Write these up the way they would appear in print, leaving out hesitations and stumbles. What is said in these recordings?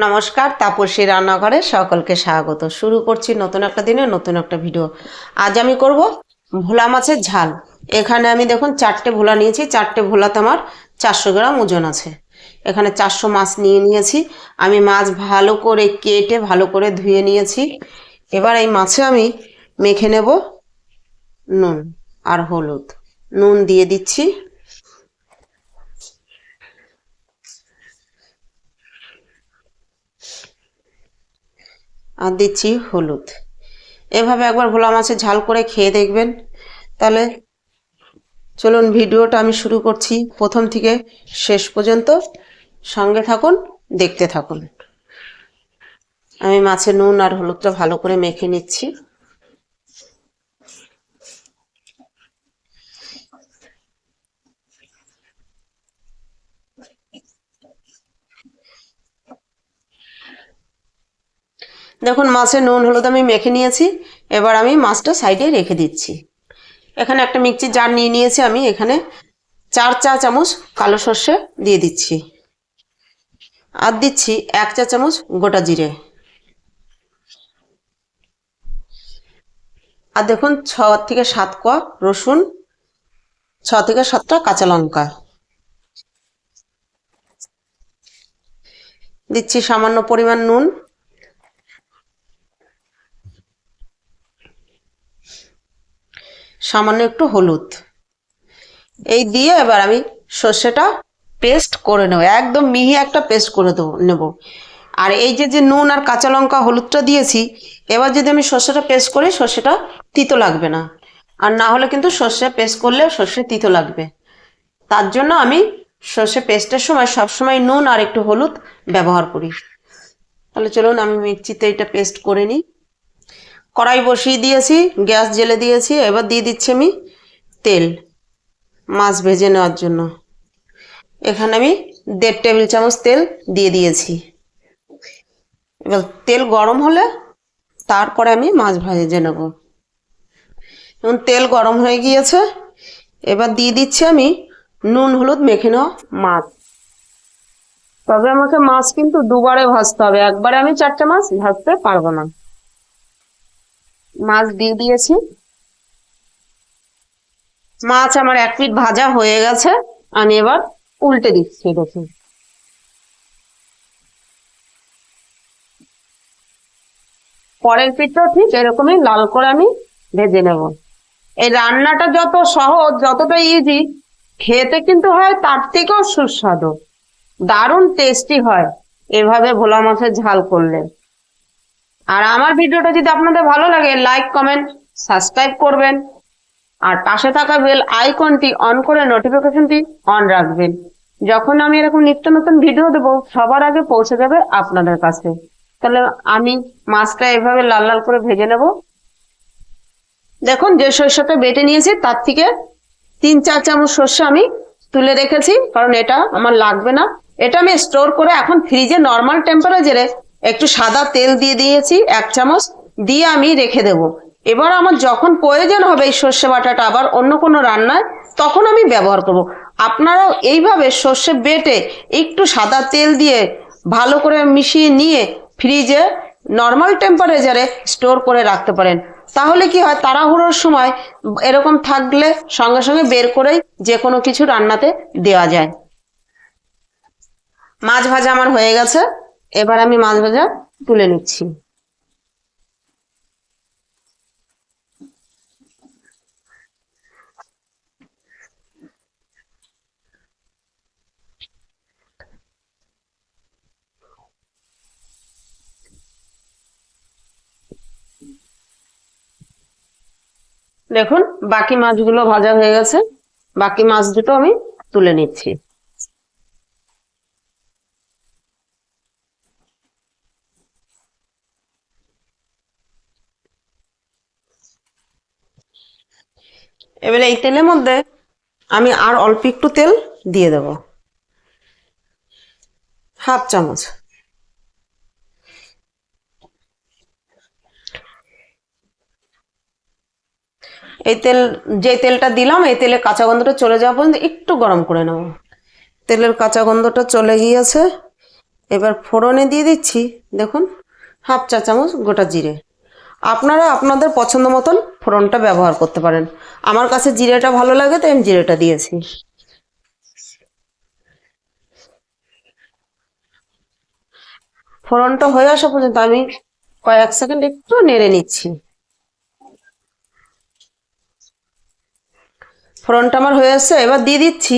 নমস্কার, তাপসী রান্নাঘরে সকলকে স্বাগত। শুরু করছি নতুন একটা দিনে নতুন একটা ভিডিও। আজ আমি করব ভোলা মাছের ঝাল। এখানে আমি দেখুন 4টে ভোলা নিয়েছি। 4টে ভোলাতে আমার 400 গ্রাম ওজন আছে। এখানে 400 মাছ নিয়েছি। আমি মাছ ভালো করে কেটে ভালো করে ধুয়ে নিয়েছি। এবার এই মাছে আমি মেখে নেব নুন আর হলুদ। নুন দিয়ে দিচ্ছি, আর দিচ্ছি হলুদ। এভাবে একবার ভোলা মাছের ঝাল করে খেয়ে দেখবেন। তাহলে চলুন ভিডিওটা আমি শুরু করছি প্রথম থেকে শেষ পর্যন্ত। সঙ্গে থাকুন, দেখতে থাকুন। আমি মাছে নুন আর হলুদটা ভালো করে মেখে নিচ্ছি। দেখুন মাছে নুন হলুদ আমি মেখে নিয়েছি। এবার আমি মাছটা সাইডে রেখে দিচ্ছি। এখানে একটা মিক্সির জার নিয়েছি আমি। এখানে 4 চা চামচ কালো সর্ষে দিয়ে দিচ্ছি, আর দিচ্ছি 1 চা চামচ গোটা জিরে, আর দেখুন 6 থেকে 7 কোয়া রসুন, 6 থেকে 7টা কাঁচা লঙ্কা দিচ্ছি, সামান্য পরিমাণ নুন, সামান্য একটু হলুদ। এই দিয়ে এবার আমি সর্ষেটা পেস্ট করে নেব, একদম মিহি একটা পেস্ট করে নেব। আর এই যে নুন আর কাঁচা লঙ্কা হলুদটা দিয়েছি, এবার যদি আমি সর্ষেটা পেস্ট করি সর্ষেটা তিতো লাগবে না। আর না হলে কিন্তু সর্ষে পেস্ট করলে সর্ষে তিতো লাগবে। তার জন্য আমি সর্ষে পেস্টের সময় সবসময় নুন আর একটু হলুদ ব্যবহার করি। তাহলে চলুন আমি মিক্সিতে এটা পেস্ট করে নিই। কড়াই বসিয়ে দিয়েছি, গ্যাস জ্বেলে দিয়েছি। এবার দিয়ে দিচ্ছি আমি তেল মাছ ভেজে নেওয়ার জন্য। এখানে আমি 1.5 টেবিল চামচ তেল দিয়ে দিয়েছি। এবার তেল গরম হলে তারপরে আমি মাছ ভেজে নেব। এখন তেল গরম হয়ে গিয়েছে। এবার দিয়ে দিচ্ছি আমি নুন হলুদ মেখে নেওয়া মাছ। তবে আমাকে মাছ কিন্তু দুবারে ভাজতে হবে, একবারে আমি 4টে মাছ ভাজতে পারবো না। মাছ দিয়ে দিয়েছি। মাছ আমার 1 পিঠ ভাজা হয়ে গেছে। আমি এবার উল্টে দিচ্ছি। দেখুন পরের পিঠটাও ঠিক এরকমই লাল করে আমি ভেজে নেব। এই রান্নাটা যত সহজ, যতটা ইজি, খেতে কিন্তু হয় তার থেকেও সুস্বাদু, দারুণ টেস্টি হয় এভাবে ভোলা মাছের ঝাল করলে। আর আমার ভিডিওটা যদি আপনাদের ভালো লাগে, লাইক কমেন্ট সাবস্ক্রাইব করবেন, আর পাশে থাকা বেল আইকনটি অন করে নোটিফিকেশনটি অন রাখবেন। যখন আমি এরকম নিত্য নতুন ভিডিও দেবো সবার আগে পৌঁছে যাবে আপনাদের কাছে। তাহলে আমি মাছটা এভাবে লাল লাল করে ভেজে নেব। দেখুন যে সরষেটা বেটে নিয়েছি তার থেকে 3-4 চামচ সরষে আমি তুলে রেখেছি, কারণ এটা আমার লাগবে না। এটা আমি স্টোর করে এখন ফ্রিজে নর্মাল টেম্পারেচারে একটু সাদা তেল দিয়ে দিয়েছি 1 চামচ, দিয়ে আমি রেখে দেব। এবার আমার যখন প্রয়োজন হবে এই সর্ষে বাটাটা আবার অন্য কোনো রান্নায়, তখন আমি ব্যবহার করব। আপনারাও এইভাবে সর্ষে বেটে একটু সাদা তেল দিয়ে ভালো করে মিশিয়ে নিয়ে ফ্রিজে নর্মাল টেম্পারেচারে স্টোর করে রাখতে পারেন। তাহলে কি হয়, তাড়াহুড়োর সময় এরকম থাকলে সঙ্গে সঙ্গে বের করেই যে কোনো কিছু রান্নাতে দেওয়া যায়। মাছ ভাজা আমার হয়ে গেছে। এবার আমি মাছ ভাজা তুলে নিচ্ছি। দেখুন বাকি মাছগুলো ভাজা হয়ে গেছে। বাকি মাছ দুটো আমি তুলে নিচ্ছি। এবারে এই তেলের মধ্যে আমি আর অল্প একটু তেল দিয়ে দেব, 1/2 চামচ। এই তেল, যে তেলটা দিলাম এই তেলে কাঁচা গন্ধটা চলে যাওয়া পর্যন্ত একটু গরম করে নেব। তেলের কাঁচা গন্ধটা চলে গিয়েছে। এবার ফোড়নে দিয়ে দিচ্ছি দেখুন হাফ চা চামচ গোটা জিরে। আপনারা আপনাদের পছন্দ মতন ফোড়নটা ব্যবহার করতে পারেন। আমার কাছে জিরেটা ভালো লাগে তাই আমি জিরেটা দিয়েছি। ফোড়নটা হয়ে আসা পর্যন্ত আমি কয়েক সেকেন্ড একটু নেড়ে নিচ্ছি। ফোড়নটা আমার হয়ে আসছে, এবার দিয়ে দিচ্ছি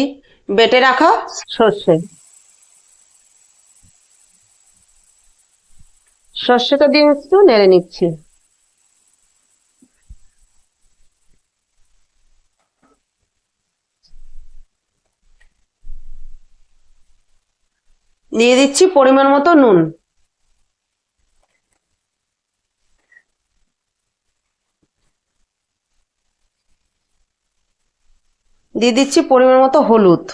বেটে রাখা সর্ষে। সর্ষেটা দিয়ে একটু নেড়ে নিচ্ছি। দিয়ে দিচ্ছি পরিমাণ মতো নুন। দিয়ে দিচ্ছি পরিমাণ মতো হলুদ।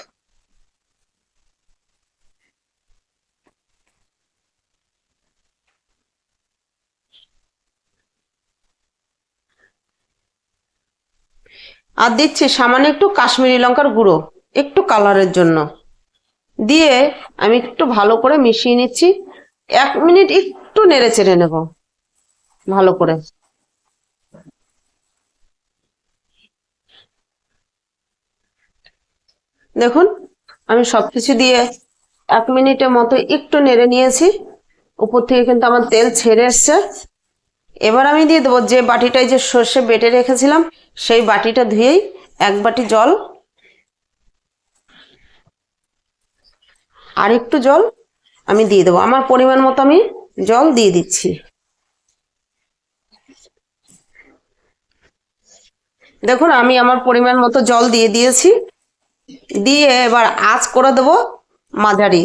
আর দিচ্ছি সামান্য একটু কাশ্মীরি লঙ্কার গুঁড়ো, একটু কালারের জন্য। দিয়ে আমি একটু ভালো করে মিশিয়ে নিচ্ছি। 1 মিনিট একটু নেড়ে চেড়ে নেব ভালো করে। দেখুন আমি সবকিছু দিয়ে 1 মিনিটের মতো একটু নেড়ে নিয়েছি। উপর থেকে কিন্তু আমার তেল ছেড়ে এসছে। এবার আমি দিয়ে দেবো যে বাটিটায় যে সর্ষে বেটে রেখেছিলাম সেই বাটিটা ধুয়েই 1 বাটি জল, আর একটু জল আমি দিয়ে দেবো। আমার পরিমাণ মতো আমি জল দিয়ে দিচ্ছি। দেখুন আমি আমার পরিমাণ মতো জল দিয়ে দিয়েছি। দিয়ে এবার আঁচ করে দেবো মাঝারি।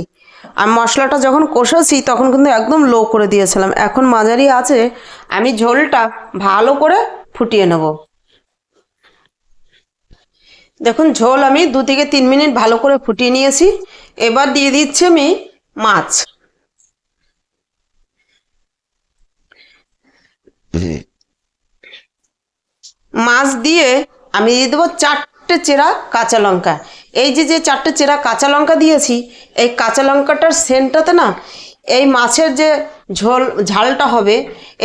আর মশলাটা যখন কষাচ্ছি তখন কিন্তু একদম লো করে দিয়েছিলাম, এখন মাঝারি আছে আমি ঝোলটা ভালো করে ফুটিয়ে নেব। দেখুন ঝোল আমি 2 থেকে 3 মিনিট ভালো করে ফুটিয়ে নিয়েছি। এবার দিয়ে দিচ্ছি আমি মাছ। মাছ দিয়ে আমি দিয়ে দেবো 4টে চেরা কাঁচা লঙ্কা। এই যে যে 4টে চেরা কাঁচা লঙ্কা দিয়েছি, এই কাঁচা লঙ্কাটার সেন্টটাতে না এই মাছের যে ঝালটা হবে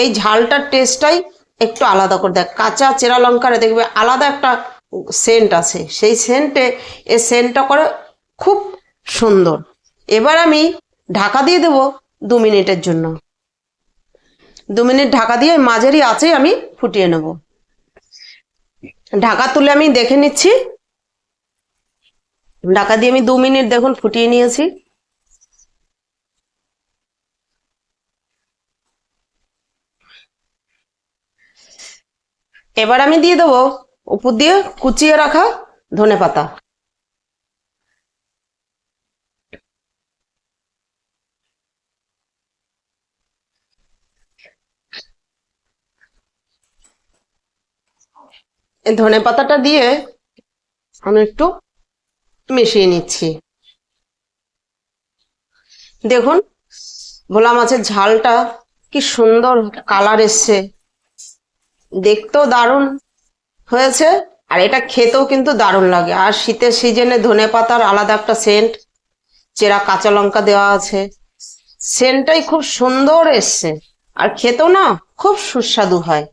এই ঝালটার টেস্টটাই একটু আলাদা করে দেয়। কাঁচা চেরা লঙ্কারে দেখবে আলাদা একটা সেন্ট আছে, সেই সেন্টে এই সেন্টটা করে খুব সুন্দর। এবার আমি ঢাকা দিয়ে দেবো 2 মিনিটের জন্য। 2 মিনিট ঢাকা দিয়ে মাঝারি আঁচে আমি ফুটিয়ে নেব। ঢাকা তুলে আমি দেখে নিচ্ছি। ঢাকা দিয়ে আমি 2 মিনিট দেখুন ফুটিয়ে নিয়েছি। এবার আমি দিয়ে দেবো উপর দিয়ে কুচিয়ে রাখা ধনেপাতা। এই ধনেপাতাটা দিয়ে আমি একটু মিশিয়ে নিচ্ছি। দেখুন ভোলা মাছের ঝালটা কি সুন্দর কালার এসছে, দেখতেও দারুণ হয়েছে, আর এটা খেতেও কিন্তু দারুণ লাগে। আর শীতের সিজনে ধনেপাতার আলাদা একটা সেন্ট, চেরা কাঁচা লঙ্কা দেওয়া আছে, সেন্টটাই খুব সুন্দর এসছে, আর খেতেও না খুব সুস্বাদু হয়।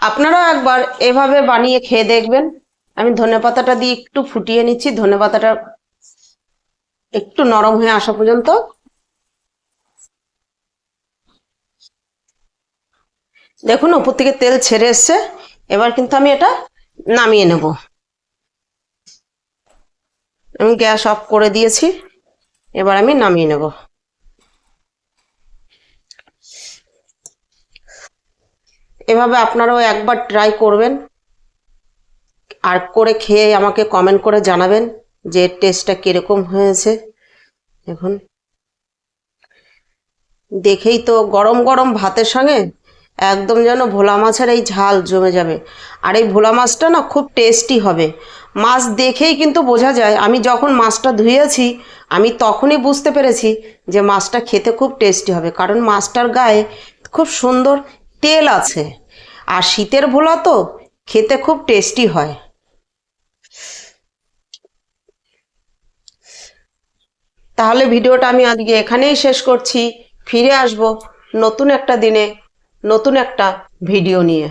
আপনারা একবার এভাবে বানিয়ে খেয়ে দেখবেন। আমি ধনেপাতাটা দিয়ে একটু ফুটিয়ে নিচ্ছি, ধনেপাতাটা একটু নরম হয়ে আসা পর্যন্ত। দেখুন উপর থেকে তেল ছেড়ে এসছে। এবার কিন্তু আমি এটা নামিয়ে নেব। আমি গ্যাস অফ করে দিয়েছি, এবার আমি নামিয়ে নেব। এভাবে আপনারাও একবার ট্রাই করবেন, আর করে খেয়ে আমাকে কমেন্ট করে জানাবেন যে টেস্টটা কিরকম হয়েছে। এখন দেখেই তো গরম গরম ভাতের সঙ্গে একদম যেন ভোলা মাছের এই ঝাল জমে যাবে। আর এই ভোলা মাছটা না খুব টেস্টি হবে। মাছ দেখেই কিন্তু বোঝা যায়। আমি যখন মাছটা ধুয়েছি আমি তখনই বুঝতে পেরেছি যে মাছটা খেতে খুব টেস্টি হবে, কারণ মাছটার গায়ে খুব সুন্দর তেল আছে। আর শীতের ভোলা তো খেতে খুব টেস্টি হয়। তাহলে ভিডিওটা আমি আজকে এখানেই শেষ করছি। ফিরে আসব নতুন একটা দিনে নতুন একটা ভিডিও নিয়ে।